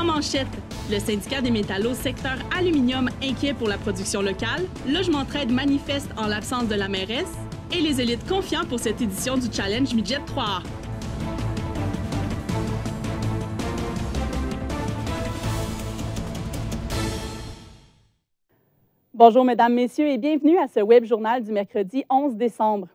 En manchette, le syndicat des métallos secteur aluminium inquiet pour la production locale, Logement Trade manifeste en l'absence de la mairesse et les élites confiants pour cette édition du Challenge Midget 3A. Bonjour, Mesdames, Messieurs, et bienvenue à ce web journal du mercredi 11 décembre.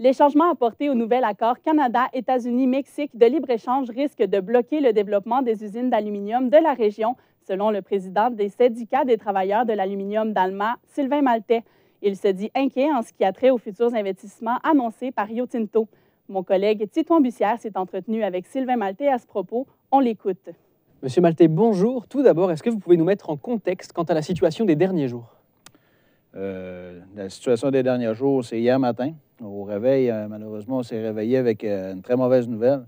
Les changements apportés au nouvel accord Canada-États-Unis-Mexique de libre-échange risquent de bloquer le développement des usines d'aluminium de la région, selon le président des syndicats des travailleurs de l'aluminium d'Alma, Sylvain Maltais. Il se dit inquiet en ce qui a trait aux futurs investissements annoncés par Rio Tinto. Mon collègue Titouan Bussière s'est entretenu avec Sylvain Maltais à ce propos. On l'écoute. Monsieur Maltais, bonjour. Tout d'abord, est-ce que vous pouvez nous mettre en contexte quant à la situation des derniers jours? La situation des derniers jours, c'est hier matin. Au réveil, malheureusement, on s'est réveillé avec une très mauvaise nouvelle.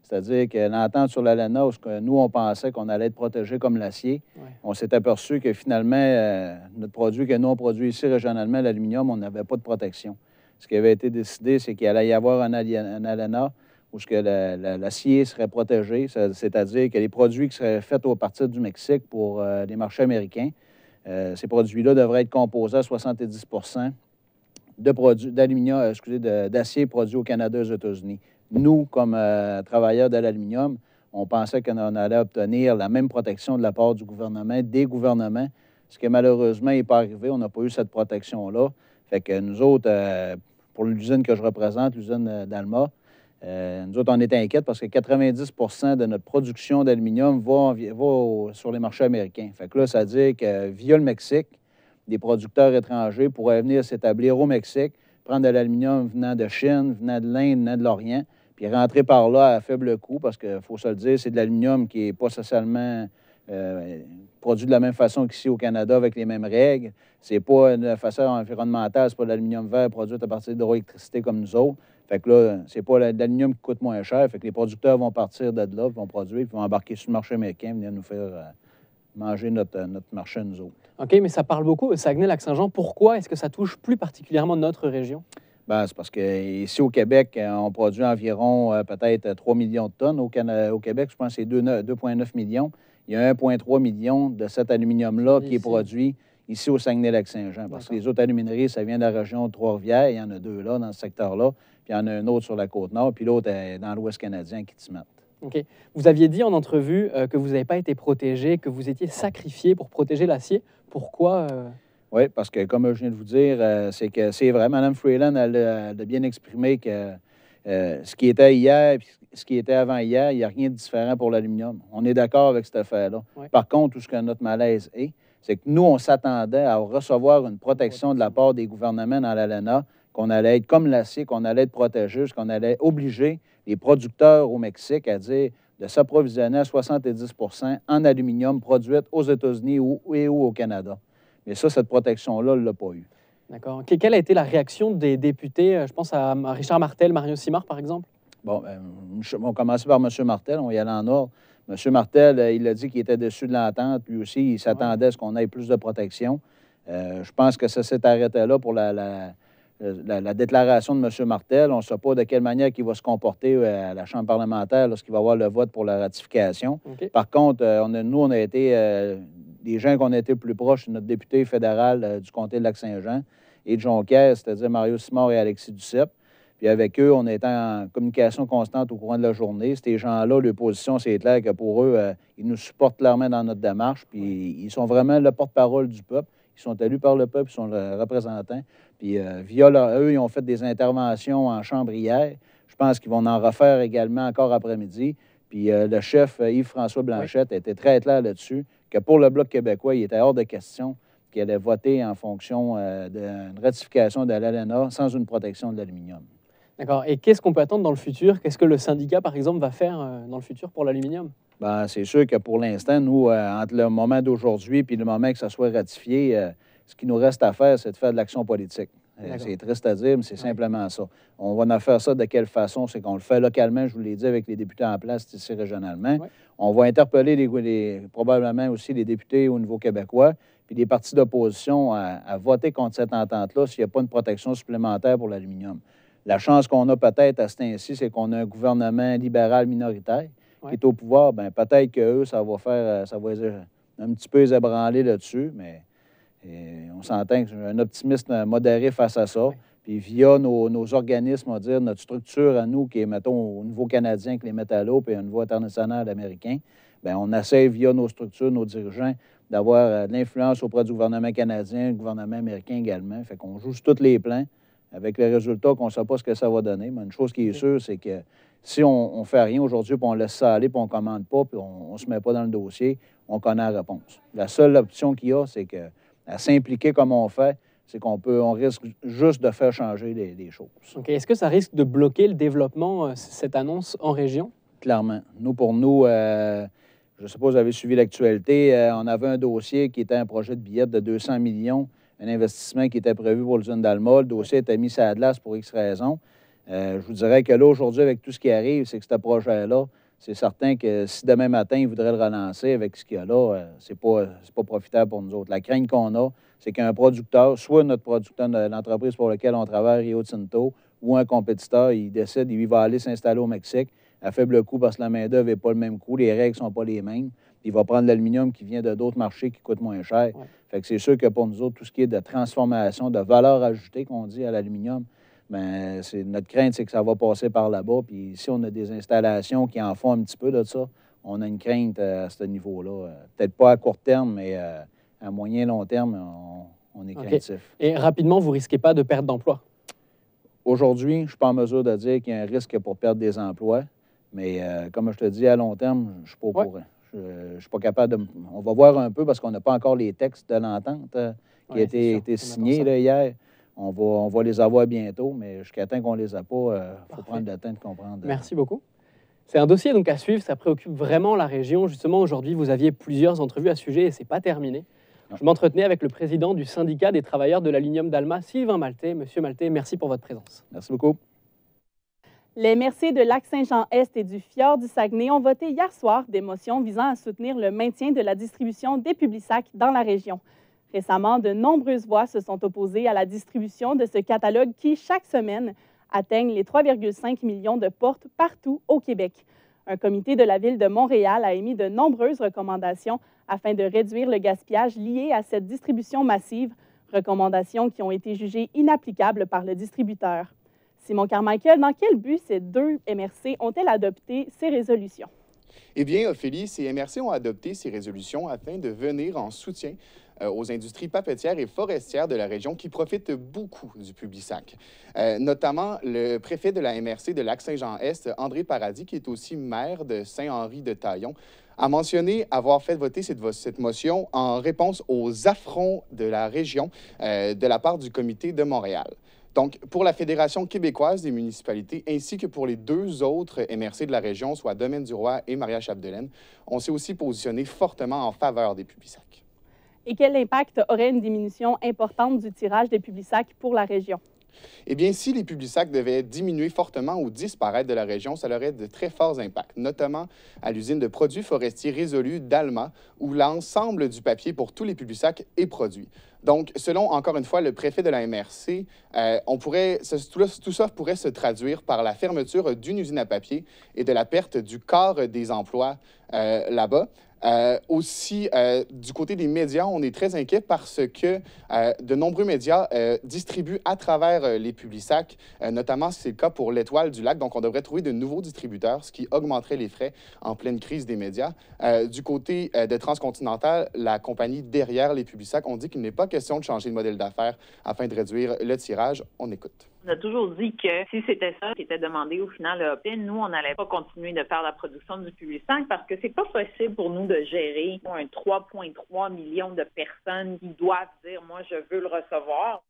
C'est-à-dire que l'entente sur l'ALENA, où nous, on pensait qu'on allait être protégé comme l'acier, on s'est aperçu que finalement, notre produit que nous, on produit ici régionalement, l'aluminium, on n'avait pas de protection. Ce qui avait été décidé, c'est qu'il allait y avoir un ALENA où l'acier serait protégé, c'est-à-dire que les produits qui seraient faits au partir du Mexique pour les marchés américains, ces produits-là devraient être composés à 70 d'aluminium, d'acier produit au Canada et aux États-Unis. Nous, comme travailleurs de l'aluminium, on pensait qu'on allait obtenir la même protection de la part du gouvernement, des gouvernements, ce qui malheureusement n'est pas arrivé. On n'a pas eu cette protection-là. Fait que nous autres, pour l'usine que je représente, l'usine d'Alma, nous autres, on est inquiets parce que 90 de notre production d'aluminium va sur les marchés américains. Fait que là, ça veut dire que via le Mexique, des producteurs étrangers pourraient venir s'établir au Mexique, prendre de l'aluminium venant de Chine, venant de l'Inde, venant de l'Orient, puis rentrer par là à faible coût, parce qu'il faut se le dire, c'est de l'aluminium qui n'est pas socialement produit de la même façon qu'ici au Canada avec les mêmes règles. C'est pas de façon environnementale, c'est pas de l'aluminium vert produit à partir d'hydroélectricité comme nous autres. Fait que là, c'est pas l'aluminium qui coûte moins cher. Fait que les producteurs vont partir de là, vont produire, puis vont embarquer sur le marché américain, venir nous faire manger notre marché à nous autres. OK, mais ça parle beaucoup au Saguenay-Lac-Saint-Jean. Pourquoi est-ce que ça touche plus particulièrement notre région? Bien, c'est parce qu'ici au Québec, on produit environ peut-être 3 millions de tonnes. Au Québec, je pense que c'est 2,9 millions. Il y a 1,3 million de cet aluminium-là qui est produit ici au Saguenay-Lac-Saint-Jean. Parce que les autres alumineries, ça vient de la région de Trois-Rivières. Il y en a deux là, dans ce secteur-là. Puis il y en a un autre sur la Côte-Nord. Puis l'autre est dans l'Ouest canadien, à Kitimat. OK. Vous aviez dit en entrevue que vous n'avez pas été protégé, que vous étiez sacrifié pour protéger l'acier. Pourquoi? Oui, parce que, comme je viens de vous dire, c'est vrai. Mme Freeland, elle a bien exprimé que ce qui était hier et ce qui était avant hier, il n'y a rien de différent pour l'aluminium. On est d'accord avec cette affaire-là. Oui. Par contre, tout ce que notre malaise est, c'est que nous, on s'attendait à recevoir une protection de la part des gouvernements dans l'ALENA, qu'on allait être comme l'acier, qu'on allait être protégé, qu'on allait obliger les producteurs au Mexique à dire de s'approvisionner à 70 en aluminium produit aux États-Unis ou au Canada. Mais ça, cette protection-là, on ne l'a pas eu. D'accord. Quelle a été la réaction des députés? Je pense à Richard Martel, Mario Simard, par exemple. Bon, on va commencer par M. Martel, on va y aller en ordre. M. Martel, il a dit qu'il était déçu de l'entente. Lui aussi, il s'attendait à ce qu'on ait plus de protection. Je pense que ça s'est arrêté là pour la déclaration de M. Martel. On ne sait pas de quelle manière il va se comporter à la Chambre parlementaire lorsqu'il va y avoir le vote pour la ratification. Okay. Par contre, on a été des gens qu'on a été plus proches, notre député fédéral du comté de Lac-Saint-Jean et de Jonquière, c'est-à-dire Mario Simard et Alexis Duceppe. Puis avec eux, on était en communication constante au courant de la journée. Ces gens-là, leur position, c'est clair que pour eux, ils nous supportent clairement dans notre démarche. Puis ils sont vraiment le porte-parole du peuple. Ils sont élus par le peuple, ils sont le représentant. Puis eux, ils ont fait des interventions en chambre hier. Je pense qu'ils vont en refaire également encore après-midi. Puis le chef Yves-François Blanchette était très clair là-dessus, que pour le Bloc québécois, il était hors de question qu'il allait voter en fonction d'une ratification de l'ALENA sans une protection de l'aluminium. D'accord. Et qu'est-ce qu'on peut attendre dans le futur? Qu'est-ce que le syndicat, par exemple, va faire dans le futur pour l'aluminium? Bien, c'est sûr que pour l'instant, nous, entre le moment d'aujourd'hui et le moment que ça soit ratifié, ce qui nous reste à faire, c'est de faire de l'action politique. C'est triste à dire, mais c'est simplement ça. On va en faire ça de quelle façon? C'est qu'on le fait localement, je vous l'ai dit, avec les députés en place ici régionalement. Oui. On va interpeller probablement aussi les députés au niveau québécois, puis les partis d'opposition à voter contre cette entente-là s'il n'y a pas une protection supplémentaire pour l'aluminium. La chance qu'on a peut-être à ce temps-ci, c'est qu'on a un gouvernement libéral minoritaire qui est au pouvoir, bien, peut-être qu'eux, ça va un petit peu les ébranler là-dessus, mais on s'entend que j'ai un optimisme modéré face à ça. Oui. Puis via nos organismes, on va dire, notre structure à nous, qui est, mettons, au niveau canadien avec les métallos, puis au niveau international américain, bien, on essaie, via nos structures, nos dirigeants, d'avoir de l'influence auprès du gouvernement canadien, du gouvernement américain également. Fait qu'on joue sur tous les plans, avec le résultat qu'on ne sait pas ce que ça va donner. Mais une chose qui est sûre, c'est que si on ne fait rien aujourd'hui, puis on laisse ça aller, puis on ne commande pas, puis on ne se met pas dans le dossier, on connaît la réponse. La seule option qu'il y a, c'est qu'à s'impliquer comme on fait, c'est on risque juste de faire changer les choses. OK. Est-ce que ça risque de bloquer le développement, cette annonce en région? Clairement. Pour nous, je ne sais pas si vous avez suivi l'actualité, on avait un dossier qui était un projet de billets de 200 millions, un investissement qui était prévu pour l'usine d'Alma. Le dossier était mis sur la glace pour X raisons. Je vous dirais que là, aujourd'hui, avec tout ce qui arrive, c'est que ce projet-là, c'est certain que si demain matin, ils voudraient le relancer avec ce qu'il y a là, c'est pas profitable pour nous autres. La crainte qu'on a, c'est qu'un producteur, soit notre producteur de l'entreprise pour laquelle on travaille, Rio Tinto, ou un compétiteur, il décide, il va aller s'installer au Mexique à faible coût parce que la main-d'œuvre n'est pas le même coût, les règles ne sont pas les mêmes. Puis il va prendre l'aluminium qui vient de d'autres marchés qui coûtent moins cher. Ouais. Fait que c'est sûr que pour nous autres, tout ce qui est de transformation, de valeur ajoutée qu'on dit à l'aluminium, bien, notre crainte, c'est que ça va passer par là-bas. Puis si on a des installations qui en font un petit peu de ça, on a une crainte à ce niveau-là. Peut-être pas à court terme, mais à moyen long terme, on est craintif. Et rapidement, vous ne risquez pas de perdre d'emploi? Aujourd'hui, je ne suis pas en mesure de dire qu'il y a un risque pour perdre des emplois, mais comme je te dis, à long terme, je ne suis pas au courant. Je ne suis pas capable de... On va voir un peu parce qu'on n'a pas encore les textes de l'entente qui a été signés là, hier. On va les avoir bientôt, mais jusqu'à temps qu'on ne les a pas, il faut prendre le temps de comprendre. Merci beaucoup. C'est un dossier donc à suivre, ça préoccupe vraiment la région. Justement, aujourd'hui, vous aviez plusieurs entrevues à ce sujet et ce n'est pas terminé. Non. Je m'entretenais avec le président du syndicat des travailleurs de l'aluminium d'Alma, Sylvain Maltais. Monsieur Maltais, merci pour votre présence. Merci beaucoup. Les Merciers de Lac-Saint-Jean-Est et du Fjord du Saguenay ont voté hier soir des motions visant à soutenir le maintien de la distribution des Publisac dans la région. Récemment, de nombreuses voix se sont opposées à la distribution de ce catalogue qui, chaque semaine, atteigne les 3,5 millions de portes partout au Québec. Un comité de la Ville de Montréal a émis de nombreuses recommandations afin de réduire le gaspillage lié à cette distribution massive, recommandations qui ont été jugées inapplicables par le distributeur. Simon Carmichael, dans quel but ces deux MRC ont-elles adopté ces résolutions? Eh bien, Ophélie, ces MRC ont adopté ces résolutions afin de venir en soutien aux industries papetières et forestières de la région qui profitent beaucoup du Publisac. Notamment le préfet de la MRC de Lac-Saint-Jean-Est, André Paradis, qui est aussi maire de Saint-Henri-de-Taillon, a mentionné avoir fait voter cette motion en réponse aux affronts de la région de la part du comité de Montréal. Donc, pour la Fédération québécoise des municipalités, ainsi que pour les deux autres MRC de la région, soit Domaine du Roi et Maria-Chapdelaine, on s'est aussi positionné fortement en faveur des Publisac. Et quel impact aurait une diminution importante du tirage des Publisac pour la région? Eh bien, si les Publisac devaient diminuer fortement ou disparaître de la région, ça aurait de très forts impacts, notamment à l'usine de produits forestiers résolus d'Alma, où l'ensemble du papier pour tous les Publisac est produit. Donc, selon, encore une fois, le préfet de la MRC, tout ça pourrait se traduire par la fermeture d'une usine à papier et de la perte du quart des emplois là-bas. Aussi, du côté des médias, on est très inquiet parce que de nombreux médias distribuent à travers les Publisac, notamment c'est le cas pour l'Étoile du Lac. Donc, on devrait trouver de nouveaux distributeurs, ce qui augmenterait les frais en pleine crise des médias. Du côté de Transcontinental, la compagnie derrière les Publisac, on dit qu'il n'est pas question de changer de modèle d'affaires afin de réduire le tirage. On écoute. On a toujours dit que si c'était ça qui était demandé au final à OPIN, nous, on n'allait pas continuer de faire la production du Publisac parce que c'est pas possible pour nous de gérer un 3,3 millions de personnes qui doivent dire « moi, je veux le recevoir ».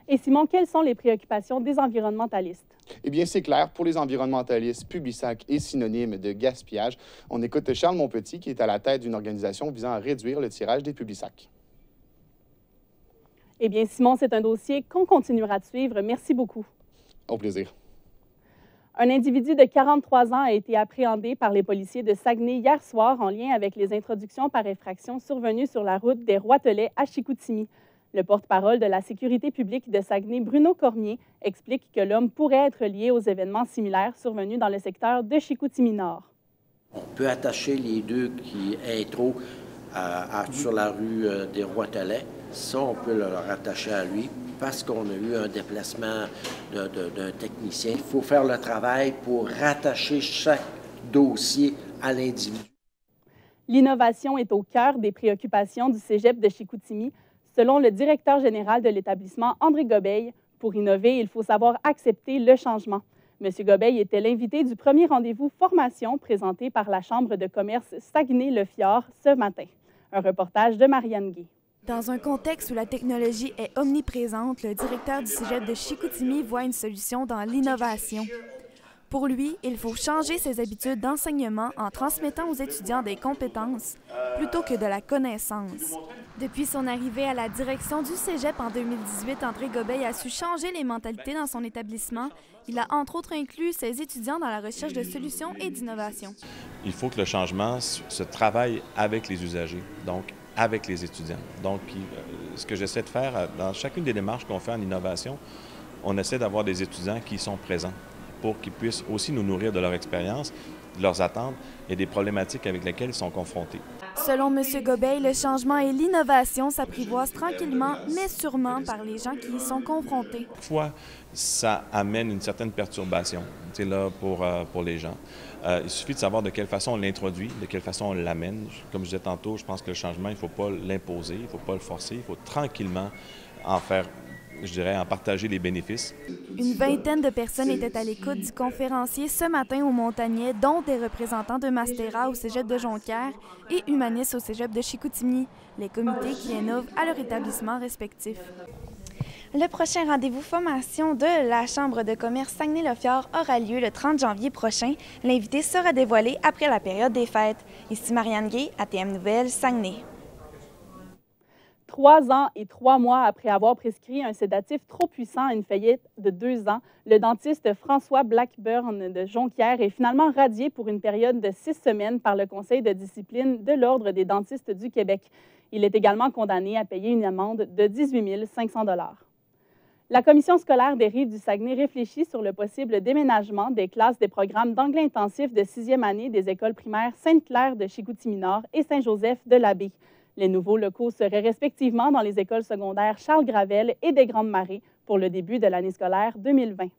Et Simon, quelles sont les préoccupations des environnementalistes? Eh bien, c'est clair. Pour les environnementalistes, Publisac est synonyme de gaspillage. On écoute Charles Monpetit, qui est à la tête d'une organisation visant à réduire le tirage des Publisac. Eh bien, Simon, c'est un dossier qu'on continuera de suivre. Merci beaucoup. Au plaisir. Un individu de 43 ans a été appréhendé par les policiers de Saguenay hier soir en lien avec les introductions par effraction survenues sur la route des Roitelets à Chicoutimi. Le porte-parole de la sécurité publique de Saguenay, Bruno Cormier, explique que l'homme pourrait être lié aux événements similaires survenus dans le secteur de Chicoutimi-Nord. On peut attacher les deux qui intro sur la rue des Rois-Talais. Ça, on peut le rattacher à lui parce qu'on a eu un déplacement d'un technicien. Il faut faire le travail pour rattacher chaque dossier à l'individu. L'innovation est au cœur des préoccupations du Cégep de Chicoutimi, selon le directeur général de l'établissement, André Gobeil. Pour innover, il faut savoir accepter le changement. M. Gobeil était l'invité du premier rendez-vous formation présenté par la Chambre de commerce Saguenay-le-Fjord ce matin. Un reportage de Marianne Guay. Dans un contexte où la technologie est omniprésente, le directeur du Cégep de Chicoutimi voit une solution dans l'innovation. Pour lui, il faut changer ses habitudes d'enseignement en transmettant aux étudiants des compétences plutôt que de la connaissance. Depuis son arrivée à la direction du Cégep en 2018, André Gobeil a su changer les mentalités dans son établissement. Il a entre autres inclus ses étudiants dans la recherche de solutions et d'innovation. Il faut que le changement se travaille avec les usagers, donc avec les étudiants. Donc, ce que j'essaie de faire dans chacune des démarches qu'on fait en innovation, on essaie d'avoir des étudiants qui sont présents pour qu'ils puissent aussi nous nourrir de leur expérience, de leurs attentes et des problématiques avec lesquelles ils sont confrontés. Selon M. Gobeil, le changement et l'innovation s'apprivoisent tranquillement, mais sûrement par les gens qui y sont confrontés. Parfois, ça amène une certaine perturbation là, pour les gens. Il suffit de savoir de quelle façon on l'introduit, de quelle façon on l'amène. Comme je disais tantôt, je pense que le changement, il ne faut pas l'imposer, il ne faut pas le forcer, il faut tranquillement en faire, je dirais, en partager les bénéfices. Une vingtaine de personnes étaient à l'écoute du conférencier ce matin au Montagnet, dont des représentants de Mastera au Cégep de Jonquière et Humanis au Cégep de Chicoutimi, les comités qui innovent à leur établissement respectif. Le prochain rendez-vous formation de la Chambre de commerce Saguenay-le-Fjord aura lieu le 30 janvier prochain. L'invité sera dévoilé après la période des fêtes. Ici Marianne Guay, ATM Nouvelles, Saguenay. 3 ans et 3 mois après avoir prescrit un sédatif trop puissant à une fillette de 2 ans, le dentiste François Blackburn de Jonquière est finalement radié pour une période de 6 semaines par le Conseil de discipline de l'Ordre des dentistes du Québec. Il est également condamné à payer une amende de 18 500 $. La commission scolaire des Rives du Saguenay réfléchit sur le possible déménagement des classes des programmes d'anglais intensif de 6e année des écoles primaires Sainte-Claire de Chicoutimi-Nord et Saint-Joseph de l'Abbé. Les nouveaux locaux seraient respectivement dans les écoles secondaires Charles-Gravel et des Grandes Marais pour le début de l'année scolaire 2020.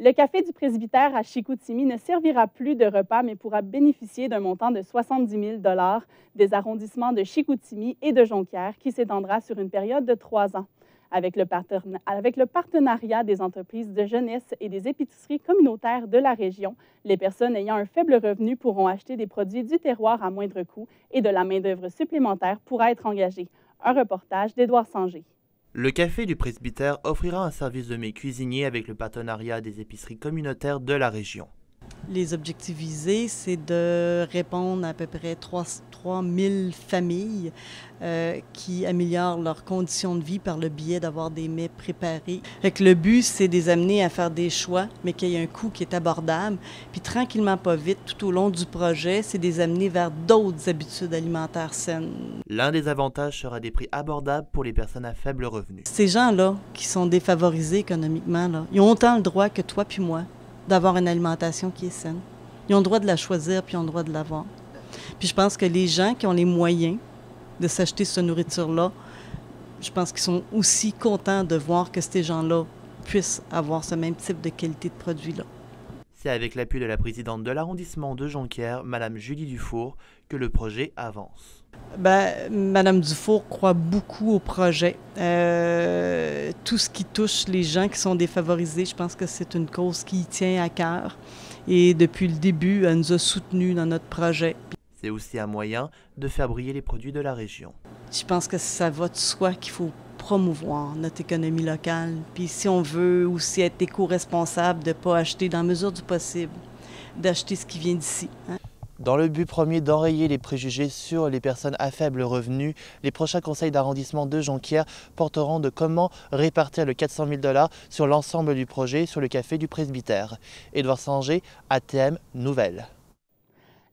Le Café du Presbytère à Chicoutimi ne servira plus de repas, mais pourra bénéficier d'un montant de 70 000 $ des arrondissements de Chicoutimi et de Jonquière qui s'étendra sur une période de 3 ans. Avec le partenariat des entreprises de jeunesse et des épiceries communautaires de la région, les personnes ayant un faible revenu pourront acheter des produits du terroir à moindre coût et de la main-d'œuvre supplémentaire pourra être engagée. Un reportage d'Édouard Sanger. Le Café du Presbytère offrira un service de mets cuisinés avec le partenariat des épiceries communautaires de la région. Les objectifs visés, c'est de répondre à peu près 3 000 familles qui améliorent leurs conditions de vie par le biais d'avoir des mets préparés. Fait que le but, c'est de les amener à faire des choix, mais qu'il y ait un coût qui est abordable. Puis tranquillement, pas vite, tout au long du projet, c'est de les amener vers d'autres habitudes alimentaires saines. L'un des avantages sera des prix abordables pour les personnes à faible revenu. Ces gens-là, qui sont défavorisés économiquement, là, ils ont autant le droit que toi puis moi d'avoir une alimentation qui est saine. Ils ont le droit de la choisir, puis ils ont le droit de l'avoir. Puis je pense que les gens qui ont les moyens de s'acheter cette nourriture-là, je pense qu'ils sont aussi contents de voir que ces gens-là puissent avoir ce même type de qualité de produit-là. C'est avec l'appui de la présidente de l'arrondissement de Jonquière, Mme Julie Dufour, que le projet avance. Mme Dufour croit beaucoup au projet. Tout ce qui touche les gens qui sont défavorisés, je pense que c'est une cause qui y tient à cœur. Et depuis le début, elle nous a soutenus dans notre projet. C'est aussi un moyen de faire briller les produits de la région. Je pense que ça va de soi qu'il faut promouvoir notre économie locale. Puis si on veut aussi être éco-responsable, de ne pas acheter dans la mesure du possible, d'acheter ce qui vient d'ici. Dans le but premier d'enrayer les préjugés sur les personnes à faible revenu, les prochains conseils d'arrondissement de Jonquière porteront de comment répartir le 400 000 $ sur l'ensemble du projet sur le Café du Presbytère. Édouard Sanger, ATM Nouvelles.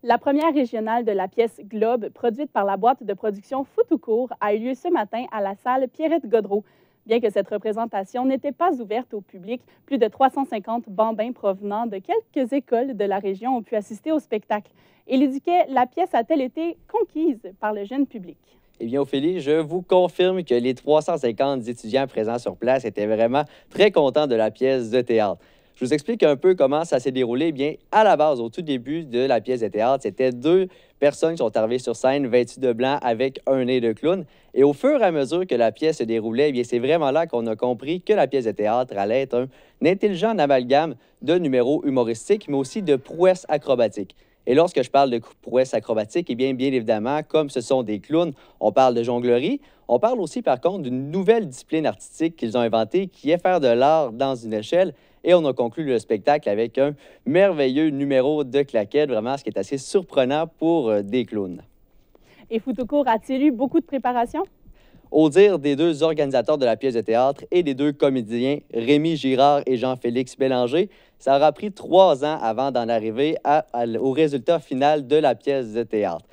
La première régionale de la pièce Globe, produite par la boîte de production Foutou-Court, a eu lieu ce matin à la salle Pierrette Godreau. Bien que cette représentation n'était pas ouverte au public, plus de 350 bambins provenant de quelques écoles de la région ont pu assister au spectacle. Élie Duquet, la pièce a-t-elle été conquise par le jeune public? Eh bien, Ophélie, je vous confirme que les 350 étudiants présents sur place étaient vraiment très contents de la pièce de théâtre. Je vous explique un peu comment ça s'est déroulé. Eh bien, à la base, au tout début de la pièce de théâtre, c'était 2 personnes qui sont arrivées sur scène vêtues de blanc avec un nez de clown. Et au fur et à mesure que la pièce se déroulait, eh bien, c'est vraiment là qu'on a compris que la pièce de théâtre allait être un intelligent amalgame de numéros humoristiques, mais aussi de prouesses acrobatiques. Et lorsque je parle de prouesses acrobatiques, eh bien évidemment, comme ce sont des clowns, on parle de jonglerie. On parle aussi, par contre, d'une nouvelle discipline artistique qu'ils ont inventée, qui est faire de l'art dans une échelle. Et on a conclu le spectacle avec un merveilleux numéro de claquettes, vraiment, ce qui est assez surprenant pour des clowns. Et Foutoucourt a-t-il eu beaucoup de préparation? Au dire des 2 organisateurs de la pièce de théâtre et des 2 comédiens, Rémi Girard et Jean-Félix Bélanger, ça aura pris 3 ans avant d'en arriver au résultat final de la pièce de théâtre.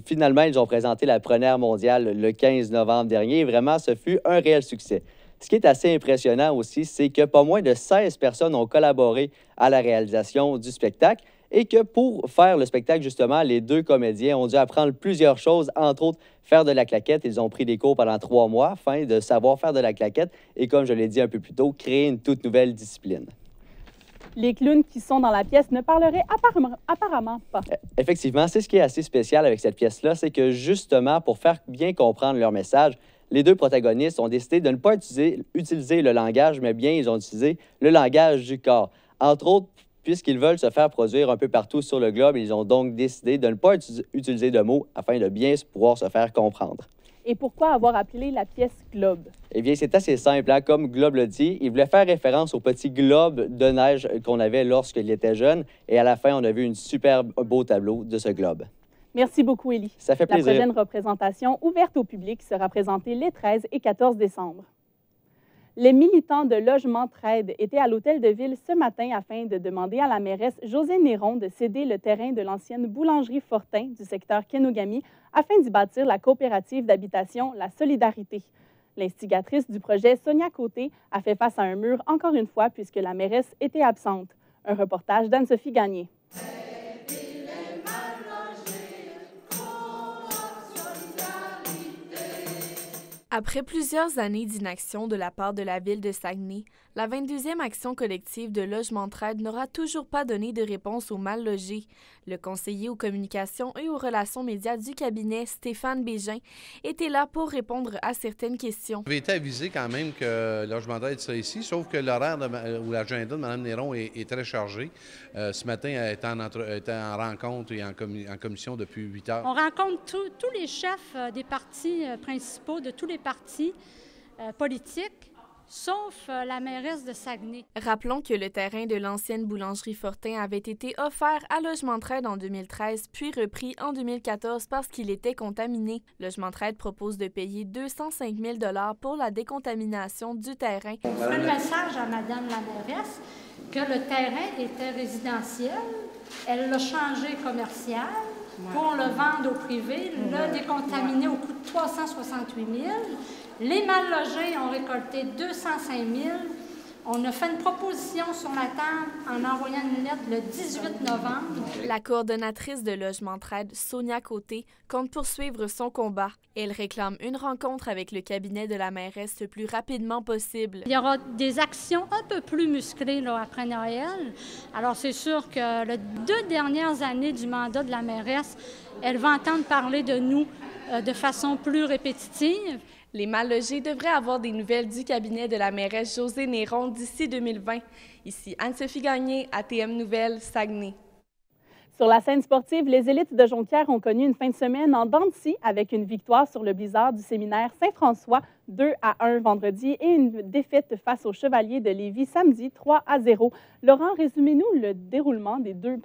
Finalement, ils ont présenté la première mondiale le 15 novembre dernier et vraiment, ce fut un réel succès. Ce qui est assez impressionnant aussi, c'est que pas moins de 16 personnes ont collaboré à la réalisation du spectacle et que pour faire le spectacle, justement, les 2 comédiens ont dû apprendre plusieurs choses, entre autres, faire de la claquette. Ils ont pris des cours pendant 3 mois afin de savoir faire de la claquette et, comme je l'ai dit un peu plus tôt, créer une toute nouvelle discipline. Les clowns qui sont dans la pièce ne parleraient apparemment pas. Effectivement, c'est ce qui est assez spécial avec cette pièce-là, c'est que, justement, pour faire bien comprendre leur message, les 2 protagonistes ont décidé de ne pas utiliser le langage, mais bien, ils ont utilisé le langage du corps. Entre autres, puisqu'ils veulent se faire produire un peu partout sur le globe, ils ont donc décidé de ne pas utiliser de mots afin de bien pouvoir se faire comprendre. Et pourquoi avoir appelé la pièce Globe? Eh bien, c'est assez simple. Hein? Comme Globe le dit, il voulait faire référence au petit globe de neige qu'on avait lorsqu'il était jeune. Et à la fin, on a vu un super beau tableau de ce globe. Merci beaucoup, Élie. Ça fait plaisir. La prochaine représentation ouverte au public sera présentée les 13 et 14 décembre. Les militants de Logement Trade étaient à l'Hôtel de Ville ce matin afin de demander à la mairesse Josée Néron de céder le terrain de l'ancienne boulangerie Fortin du secteur Kenogami afin d'y bâtir la coopérative d'habitation La Solidarité. L'instigatrice du projet, Sonia Côté, a fait face à un mur encore une fois puisque la mairesse était absente. Un reportage d'Anne-Sophie Gagné. Après plusieurs années d'inaction de la part de la Ville de Saguenay, la 22e action collective de Logement Trade n'aura toujours pas donné de réponse aux mal logés. Le conseiller aux communications et aux relations médias du cabinet, Stéphane Bégin, était là pour répondre à certaines questions. J'avais été avisé quand même que Logement Trade serait ici, sauf que l'horaire ou l'agenda de Mme Néron est très chargé. Ce matin, elle était en rencontre et en commission depuis 8 heures. On rencontre tous les chefs des partis principaux, de tous les partis politiques, sauf la mairesse de Saguenay. Rappelons que le terrain de l'ancienne boulangerie Fortin avait été offert à Logement Trade en 2013, puis repris en 2014 parce qu'il était contaminé. Logement Trade propose de payer 205 000 $ pour la décontamination du terrain. On fait le message à Mme la mairesse que le terrain était résidentiel. Elle l'a changé commercial pour le vendre au privé, le décontaminer au coût de 368 000 $. Les mal logés ont récolté 205 000 $. On a fait une proposition sur la table en envoyant une lettre le 18 novembre. La coordonnatrice de Logement Trade, Sonia Côté, compte poursuivre son combat. Elle réclame une rencontre avec le cabinet de la mairesse le plus rapidement possible. Il y aura des actions un peu plus musclées là, après Noël. Alors c'est sûr que les 2 dernières années du mandat de la mairesse, elle va entendre parler de nous de façon plus répétitive. Les mal-logés devraient avoir des nouvelles du cabinet de la mairesse Josée Néron d'ici 2020. Ici Anne-Sophie Gagné, ATM Nouvelles, Saguenay. Sur la scène sportive, les élites de Jonquière ont connu une fin de semaine en dents de scie avec une victoire sur le Blizzard du séminaire Saint-François 2-1 vendredi et une défaite face aux Chevaliers de Lévis samedi 3-0. Laurent, résumez-nous le déroulement des deux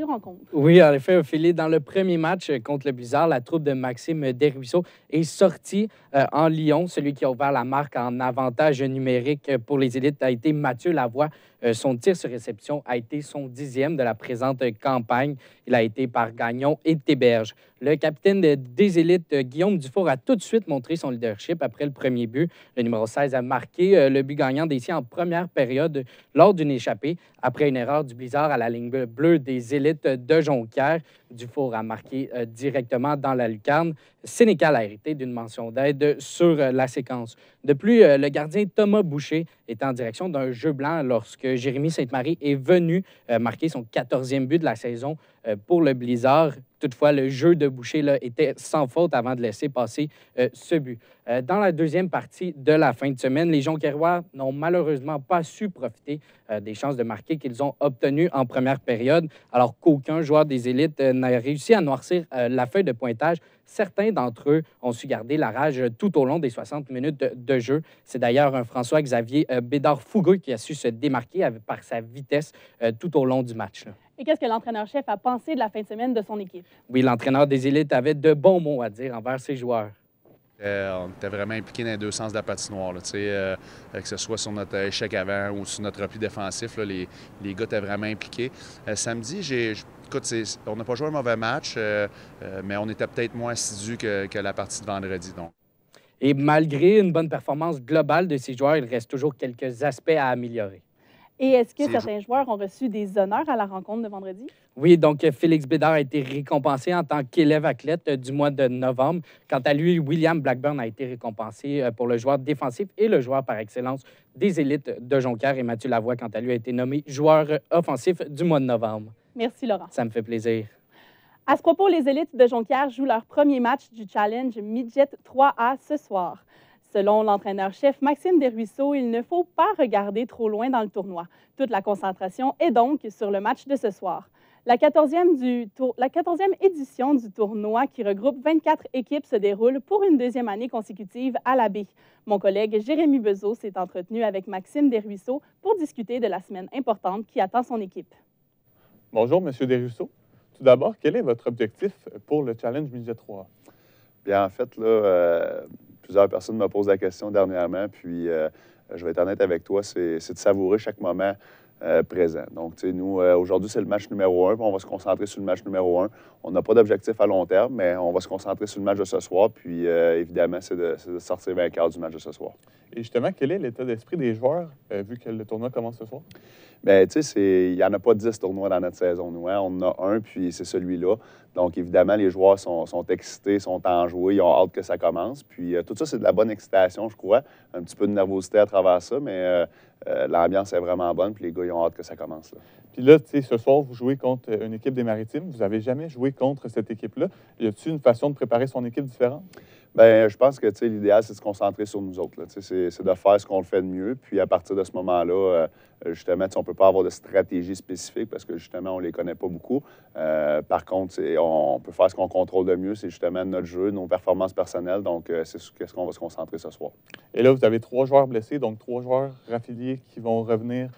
rencontres. Oui, en effet, Ophélie, dans le premier match contre le Blizzard, la troupe de Maxime Desruisseaux est sortie en Lyon. Celui qui a ouvert la marque en avantage numérique pour les élites a été Mathieu Lavoie. Son tir sur réception a été son 10e de la présente campagne. Il a été par Gagnon et Théberge. Le capitaine des élites, Guillaume Dufour, a tout de suite montré son leadership après le premier but. Le numéro 16 a marqué le but gagnant des Siens en première période lors d'une échappée. Après une erreur du Blizzard à la ligne bleue des élites de Jonquière, Dufour a marqué directement dans la lucarne. Sénécal a hérité d'une mention d'aide sur la séquence. De plus, le gardien Thomas Boucher est en direction d'un jeu blanc lorsque Jérémy Sainte-Marie est venu marquer son 14e but de la saison pour le Blizzard. Toutefois, le jeu de Boucher là, était sans faute avant de laisser passer ce but. Dans la deuxième partie de la fin de semaine, les Jonquiérois n'ont malheureusement pas su profiter des chances de marquer qu'ils ont obtenues en première période, alors qu'aucun joueur des élites n'a réussi à noircir la feuille de pointage. Certains d'entre eux ont su garder la rage tout au long des 60 minutes de jeu. C'est d'ailleurs un François-Xavier Bédard-Fougueux qui a su se démarquer par sa vitesse tout au long du match. Là. Et qu'est-ce que l'entraîneur-chef a pensé de la fin de semaine de son équipe? Oui, l'entraîneur des élites avait de bons mots à dire envers ses joueurs. On était vraiment impliqués dans les deux sens de la patinoire. Là, que ce soit sur notre échec avant ou sur notre repli défensif, là, les gars étaient vraiment impliqués. Samedi, écoute, on n'a pas joué un mauvais match, mais on était peut-être moins assidus que la partie de vendredi. Donc. Et malgré une bonne performance globale de ces joueurs, il reste toujours quelques aspects à améliorer. Et est-ce que certains joueurs ont reçu des honneurs à la rencontre de vendredi? Oui, donc Félix Bédard a été récompensé en tant qu'élève athlète du mois de novembre. Quant à lui, William Blackburn a été récompensé pour le joueur défensif et le joueur par excellence des élites de Jonquière. Et Mathieu Lavoie, quant à lui, a été nommé joueur offensif du mois de novembre. Merci, Laurent. Ça me fait plaisir. À ce propos, les élites de Jonquière jouent leur premier match du Challenge Midget 3A ce soir. Selon l'entraîneur-chef Maxime Desruisseaux, il ne faut pas regarder trop loin dans le tournoi. Toute la concentration est donc sur le match de ce soir. La 14e édition du tournoi, qui regroupe 24 équipes, se déroule pour une deuxième année consécutive à la baie. Mon collègue Jérémy Bezeau s'est entretenu avec Maxime Desruisseaux pour discuter de la semaine importante qui attend son équipe. Bonjour, M. Desruisseaux. Tout d'abord, quel est votre objectif pour le Challenge Midget 3? Bien, en fait, là, plusieurs personnes me posent la question dernièrement, puis je vais être honnête avec toi, c'est de savourer chaque moment présent. Donc, tu sais, nous, aujourd'hui, c'est le match numéro 1, puis on va se concentrer sur le match numéro 1. On n'a pas d'objectif à long terme, mais on va se concentrer sur le match de ce soir, puis évidemment, c'est de sortir vainqueur du match de ce soir. Et justement, quel est l'état d'esprit des joueurs, vu que le tournoi commence ce soir? Bien, tu sais, il n'y en a pas 10 tournois dans notre saison, nous. Hein? On en a un, puis c'est celui-là. Donc, évidemment, les joueurs sont excités, sont enjoués, ils ont hâte que ça commence. Puis, tout ça, c'est de la bonne excitation, je crois. Un petit peu de nervosité à travers ça, mais l'ambiance est vraiment bonne, puis les gars, ils ont hâte que ça commence. Là. Puis là, tu sais, ce soir, vous jouez contre une équipe des Maritimes. Vous n'avez jamais joué contre cette équipe-là. Y a-t-il une façon de préparer son équipe différente? Bien, je pense que l'idéal, c'est de se concentrer sur nous autres. C'est de faire ce qu'on fait de mieux. Puis à partir de ce moment-là, justement, on ne peut pas avoir de stratégie spécifique parce que justement, on ne les connaît pas beaucoup. Par contre, on peut faire ce qu'on contrôle de mieux. C'est justement notre jeu, nos performances personnelles. Donc, c'est sur ce qu'on va se concentrer ce soir. Et là, vous avez 3 joueurs blessés, donc 3 joueurs raffiliés qui vont revenir,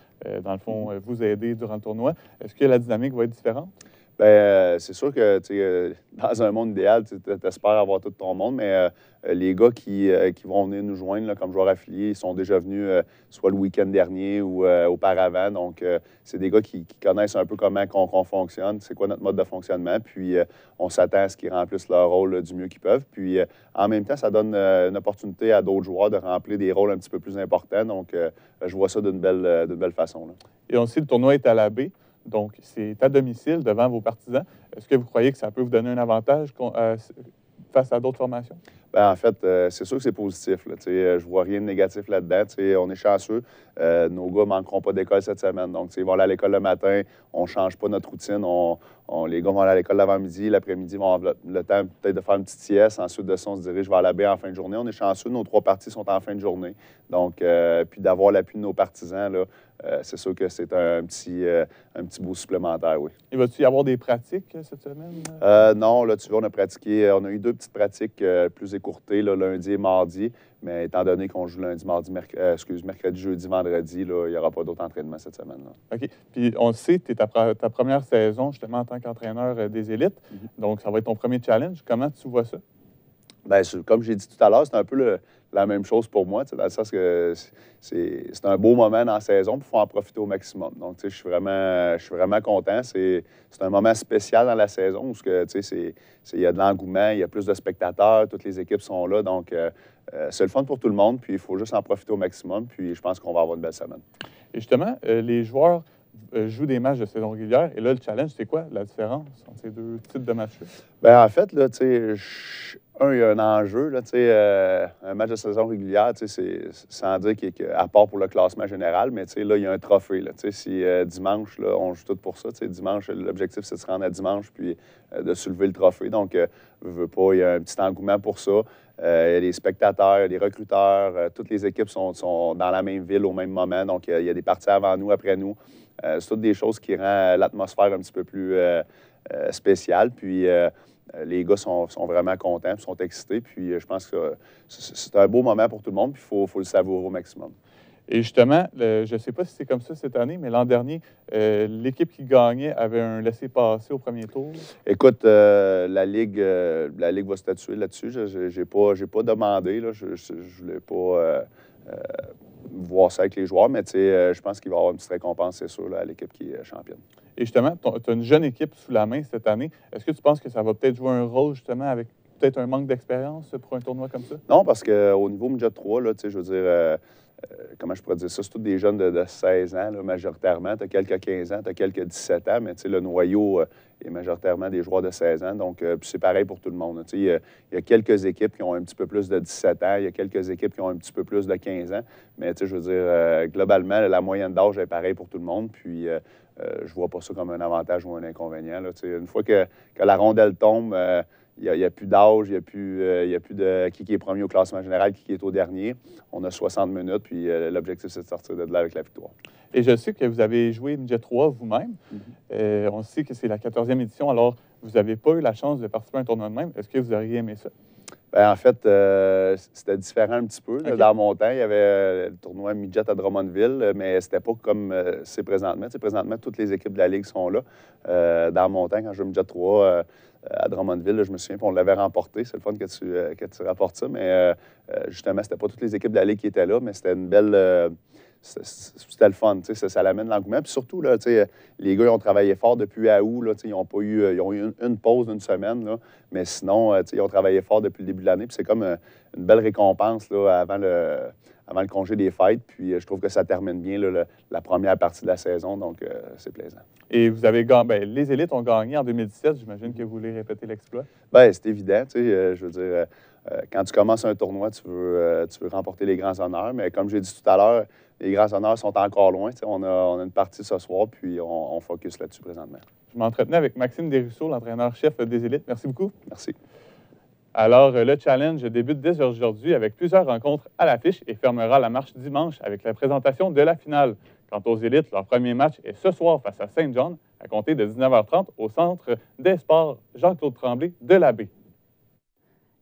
dans le fond, vous aider durant le tournoi. Est-ce que la dynamique va être différente? Bien, c'est sûr que dans un monde idéal, tu espères avoir tout ton monde, mais les gars qui vont venir nous joindre là, comme joueurs affiliés, ils sont déjà venus soit le week-end dernier ou auparavant. Donc, c'est des gars qui connaissent un peu comment on fonctionne, c'est quoi notre mode de fonctionnement. Puis, on s'attend à ce qu'ils remplissent leur rôle du mieux qu'ils peuvent. Puis, en même temps, ça donne une opportunité à d'autres joueurs de remplir des rôles un petit peu plus importants. Donc, je vois ça d'une belle façon. Là. Et on sait que le tournoi est à la baie. Donc, c'est à domicile devant vos partisans. Est-ce que vous croyez que ça peut vous donner un avantage face à d'autres formations? Bien, en fait, c'est sûr que c'est positif. Là, je ne vois rien de négatif là-dedans. On est chanceux. Nos gars ne manqueront pas d'école cette semaine. Donc, ils vont aller à l'école le matin. On ne change pas notre routine. Les gars vont aller à l'école l'avant-midi. L'après-midi, ils vont avoir le temps peut-être de faire une petite sieste. Ensuite de ça, on se dirige vers la baie en fin de journée. On est chanceux. Nos 3 parties sont en fin de journée. Donc, puis d'avoir l'appui de nos partisans, là, c'est sûr que c'est un petit bout supplémentaire, oui. Et va-t-il y avoir des pratiques cette semaine? Non, là, tu vois, on a eu 2 petites pratiques plus écourtées, là, lundi et mardi. Mais étant donné qu'on joue lundi, mardi, mercredi, jeudi, vendredi, là, il n'y aura pas d'autres entraînements cette semaine-là. OK. Puis on le sait, tu es ta première saison justement en tant qu'entraîneur des élites. Donc, ça va être ton premier challenge. Comment tu vois ça? Bien, comme j'ai dit tout à l'heure, c'est un peu la même chose pour moi, dans le sens que c'est un beau moment dans la saison, puis il faut en profiter au maximum. Donc, je suis vraiment content. C'est un moment spécial dans la saison où il y a de l'engouement, il y a plus de spectateurs, toutes les équipes sont là. Donc, c'est le fun pour tout le monde, puis il faut juste en profiter au maximum, puis je pense qu'on va avoir une belle semaine. Et justement, les joueurs jouent des matchs de saison régulière. Et là, le challenge, c'est quoi la différence entre ces deux types de matchs-là? Bien, en fait, là, il y a un enjeu. Là, un match de saison régulière, c'est sans dire qu'à part pour le classement général, mais là, il y a un trophée. Là, si dimanche, là, on joue tout pour ça. Dimanche, l'objectif, c'est de se rendre à dimanche puis de soulever le trophée. Donc, veux pas, il y a un petit engouement pour ça. Il y a des spectateurs, des recruteurs. Toutes les équipes sont dans la même ville au même moment. Donc, il y a des parties avant nous, après nous. C'est toutes des choses qui rendent l'atmosphère un petit peu plus spéciale. Puis, les gars sont vraiment contents, sont excités. Puis, je pense que c'est un beau moment pour tout le monde. Puis, il faut le savourer au maximum. Et justement, je ne sais pas si c'est comme ça cette année, mais l'an dernier, l'équipe qui gagnait avait un laissez-passer au premier tour. Écoute, la Ligue va statuer là-dessus. Je n'ai pas demandé. Là. Je ne voulais pas voir ça avec les joueurs, mais je pense qu'il va y avoir une petite récompense, c'est sûr, là, à l'équipe qui est championne. Et justement, tu as une jeune équipe sous la main cette année. Est-ce que tu penses que ça va peut-être jouer un rôle, justement, avec peut-être un manque d'expérience pour un tournoi comme ça? Non, parce qu'au niveau Midget 3, là, je veux dire, comment je pourrais dire ça? C'est tous des jeunes de 16 ans, là, majoritairement. Tu as quelques 15 ans, tu as quelques 17 ans, mais le noyau est majoritairement des joueurs de 16 ans. Donc, c'est pareil pour tout le monde. Il y a quelques équipes qui ont un petit peu plus de 17 ans, il y a quelques équipes qui ont un petit peu plus de 15 ans. Mais je veux dire, globalement, la moyenne d'âge est pareille pour tout le monde. Puis, je vois pas ça comme un avantage ou un inconvénient. Là. Une fois que la rondelle tombe, il n'y a plus d'âge, il n'y a plus de qui est premier au classement général, qui est au dernier. On a 60 minutes, puis l'objectif, c'est de sortir de là avec la victoire. Et je sais que vous avez joué Midget 3 vous-même. On sait que c'est la 14e édition, alors vous n'avez pas eu la chance de participer à un tournoi de même. Est-ce que vous auriez aimé ça? Bien, en fait, c'était différent un petit peu. Okay. Dans mon temps, il y avait le tournoi Midget à Drummondville, mais c'était pas comme c'est présentement. Présentement, toutes les équipes de la Ligue sont là. Dans mon temps, quand je jouais Midget 3 à Drummondville, là, je me souviens qu'on l'avait remporté. C'est le fun que tu rapportes ça, mais justement, c'était pas toutes les équipes de la Ligue qui étaient là, mais c'était une belle... C'était le fun, ça l'amène l'engouement. Puis surtout, là, les gars, ils ont travaillé fort depuis août. Là, ils ont eu une pause d'une semaine, là, mais sinon, ils ont travaillé fort depuis le début de l'année. Puis c'est comme une belle récompense là, avant le congé des fêtes. Puis je trouve que ça termine bien là, la première partie de la saison, donc c'est plaisant. Et vous avez gagné, les élites ont gagné en 2017. J'imagine que vous voulez répéter l'exploit. Bien, c'est évident. Je veux dire, quand tu commences un tournoi, tu veux remporter les grands honneurs. Mais comme j'ai dit tout à l'heure, les grands honneurs sont encore loin. On a une partie ce soir, puis on focus là-dessus présentement. Je m'entretenais avec Maxime Desruisseaux, l'entraîneur-chef des élites. Merci beaucoup. Merci. Alors, le challenge débute dès aujourd'hui avec plusieurs rencontres à l'affiche et fermera la marche dimanche avec la présentation de la finale. Quant aux élites, leur premier match est ce soir face à Saint John, à compter de 19h30 au Centre des sports Jean-Claude Tremblay de la Baie.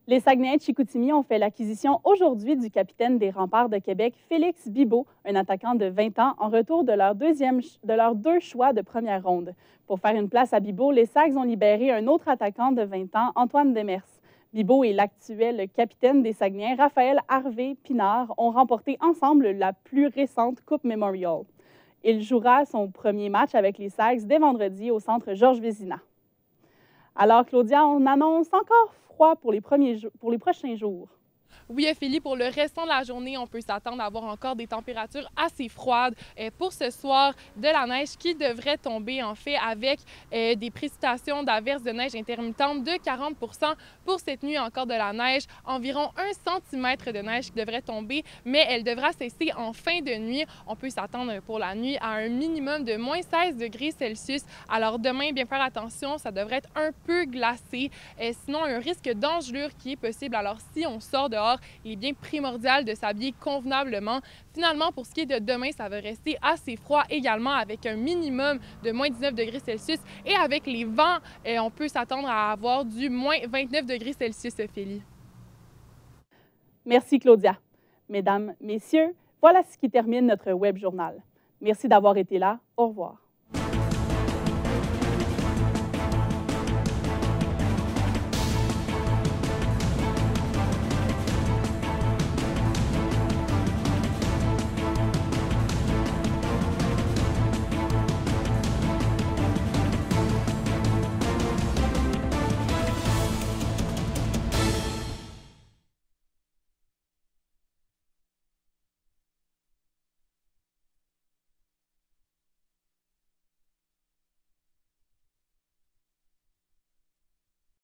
Les Saguenayens de Chicoutimi ont fait l'acquisition aujourd'hui du capitaine des Remparts de Québec, Félix Bibeau, un attaquant de 20 ans, en retour de leurs deux choix de première ronde. Pour faire une place à Bibeau, les Sags ont libéré un autre attaquant de 20 ans, Antoine Demers. Bibeau et l'actuel capitaine des Saguenayens, Raphaël Harvey Pinard, ont remporté ensemble la plus récente Coupe Memorial. Il jouera son premier match avec les Sags dès vendredi au centre Georges Vézina. Alors, Claudia, on annonce encore froid pour les prochains jours. Oui, Ophélie, pour le restant de la journée, on peut s'attendre à avoir encore des températures assez froides. Pour ce soir, de la neige qui devrait tomber, en fait, avec des précipitations d'averses de neige intermittentes de 40 %. Pour cette nuit, encore de la neige, environ 1 cm de neige qui devrait tomber, mais elle devra cesser en fin de nuit. On peut s'attendre pour la nuit à un minimum de moins 16 degrés Celsius. Alors demain, bien faire attention, ça devrait être un peu glacé. Sinon, un risque d'engelure qui est possible. Alors si on sort dehors, il est bien primordial de s'habiller convenablement. Finalement, pour ce qui est de demain, ça va rester assez froid également avec un minimum de moins 19 degrés Celsius. Et avec les vents, on peut s'attendre à avoir du moins 29 degrés Celsius, Ophélie. Merci, Claudia. Mesdames, Messieurs, voilà ce qui termine notre web journal. Merci d'avoir été là. Au revoir.